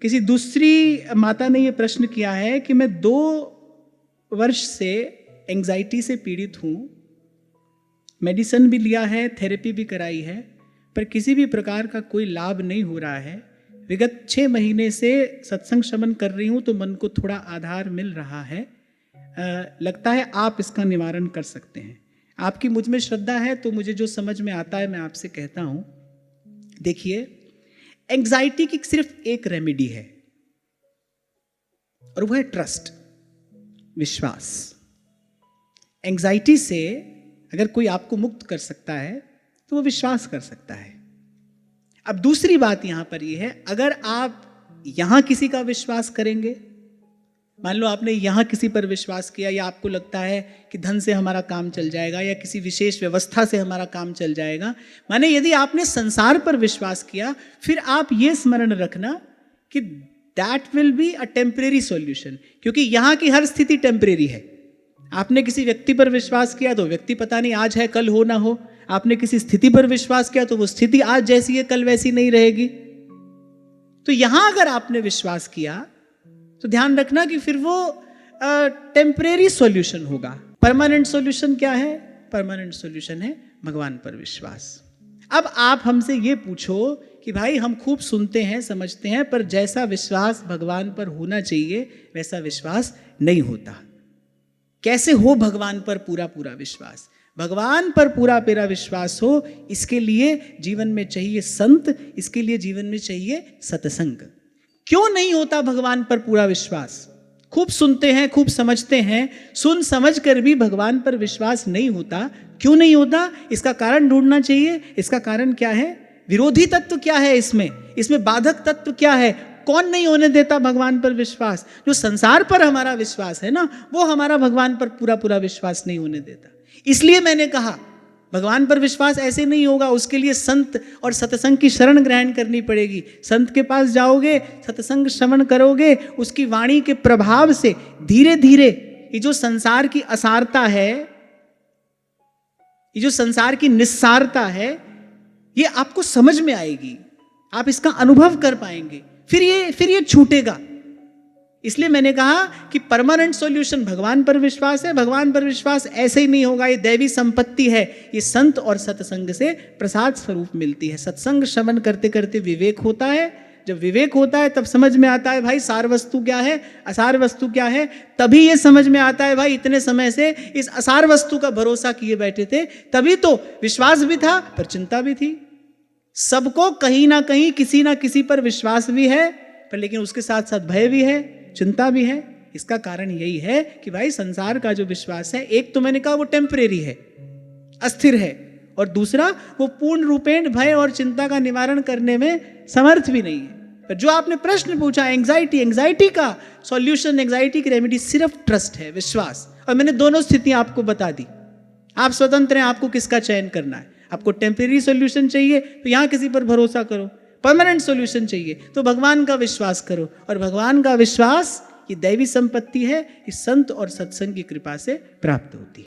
किसी दूसरी माता ने ये प्रश्न किया है कि मैं 2 वर्ष से एंजाइटी से पीड़ित हूँ, मेडिसिन भी लिया है, थेरेपी भी कराई है, पर किसी भी प्रकार का कोई लाभ नहीं हो रहा है। विगत 6 महीने से सत्संग श्रवण कर रही हूँ तो मन को थोड़ा आधार मिल रहा है। लगता है आप इसका निवारण कर सकते हैं। आपकी मुझ में श्रद्धा है तो मुझे जो समझ में आता है मैं आपसे कहता हूँ। देखिए, एंजाइटी की सिर्फ एक रेमेडी है और वो है ट्रस्ट, विश्वास। एंजाइटी से अगर कोई आपको मुक्त कर सकता है तो वो विश्वास कर सकता है। अब दूसरी बात यहां पर ये है, अगर आप यहां किसी का विश्वास करेंगे, मान लो आपने यहां किसी पर विश्वास किया, या आपको लगता है कि धन से हमारा काम चल जाएगा या किसी विशेष व्यवस्था से हमारा काम चल जाएगा, माने यदि आपने संसार पर विश्वास किया, फिर आप ये स्मरण रखना कि that will be a temporary solution, क्योंकि यहां की हर स्थिति टेम्परेरी है। आपने किसी व्यक्ति पर विश्वास किया तो व्यक्ति पता नहीं आज है कल हो ना हो, आपने किसी स्थिति पर विश्वास किया तो वो स्थिति आज जैसी है कल वैसी नहीं रहेगी। तो यहां अगर आपने विश्वास किया तो ध्यान रखना कि फिर वो टेम्परेरी सॉल्यूशन होगा। परमानेंट सॉल्यूशन क्या है? परमानेंट सॉल्यूशन है भगवान पर विश्वास। अब आप हमसे ये पूछो कि भाई हम खूब सुनते हैं समझते हैं, पर जैसा विश्वास भगवान पर होना चाहिए वैसा विश्वास नहीं होता। कैसे हो भगवान पर पूरा पूरा विश्वास? भगवान पर पूरा पूरा विश्वास हो, इसके लिए जीवन में चाहिए संत, इसके लिए जीवन में चाहिए सत्संग। क्यों नहीं होता भगवान पर पूरा विश्वास? खूब सुनते हैं, खूब समझते हैं, सुन समझ कर भी भगवान पर विश्वास नहीं होता। क्यों नहीं होता? इसका कारण ढूंढना चाहिए। इसका कारण क्या है? विरोधी तत्व क्या है इसमें बाधक तत्व क्या है? कौन नहीं होने देता भगवान पर विश्वास? जो संसार पर हमारा विश्वास है ना, वो हमारा भगवान पर पूरा पूरा विश्वास नहीं होने देता। इसलिए मैंने कहा भगवान पर विश्वास ऐसे नहीं होगा, उसके लिए संत और सत्संग की शरण ग्रहण करनी पड़ेगी। संत के पास जाओगे, सत्संग श्रवण करोगे, उसकी वाणी के प्रभाव से धीरे धीरे ये जो संसार की असारता है, ये जो संसार की निस्सारता है, ये आपको समझ में आएगी, आप इसका अनुभव कर पाएंगे, फिर ये छूटेगा। इसलिए मैंने कहा कि परमानेंट सॉल्यूशन भगवान पर विश्वास है। भगवान पर विश्वास ऐसे ही नहीं होगा, ये दैवी संपत्ति है, ये संत और सत्संग से प्रसाद स्वरूप मिलती है। सत्संग श्रवण करते करते विवेक होता है। जब विवेक होता है तब समझ में आता है भाई सार वस्तु क्या है, असार वस्तु क्या है। तभी ये समझ में आता है भाई इतने समय से इस असार वस्तु का भरोसा किए बैठे थे, तभी तो विश्वास भी था पर चिंता भी थी। सबको कहीं ना कहीं किसी ना किसी पर विश्वास भी है, पर लेकिन उसके साथ साथ भय भी है, चिंता भी है। इसका कारण यही है कि भाई संसार का जो विश्वास है, एक तो मैंने कहा वो टेम्परेरी है, अस्थिर है, और दूसरा वो पूर्ण रूपेण भय और चिंता का निवारण करने में समर्थ भी नहीं है। पर जो आपने प्रश्न पूछा एंजाइटी का सॉल्यूशन, एंजाइटी की रेमेडी सिर्फ ट्रस्ट है, विश्वास। और मैंने दोनों स्थितियां आपको बता दी। आप स्वतंत्र हैं आपको किसका चयन करना है। आपको टेम्परेरी सॉल्यूशन चाहिए तो यहां किसी पर भरोसा करो, परमानेंट सॉल्यूशन चाहिए तो भगवान का विश्वास करो। और भगवान का विश्वास ये दैवी संपत्ति है, इस संत और सत्संग की कृपा से प्राप्त होती है।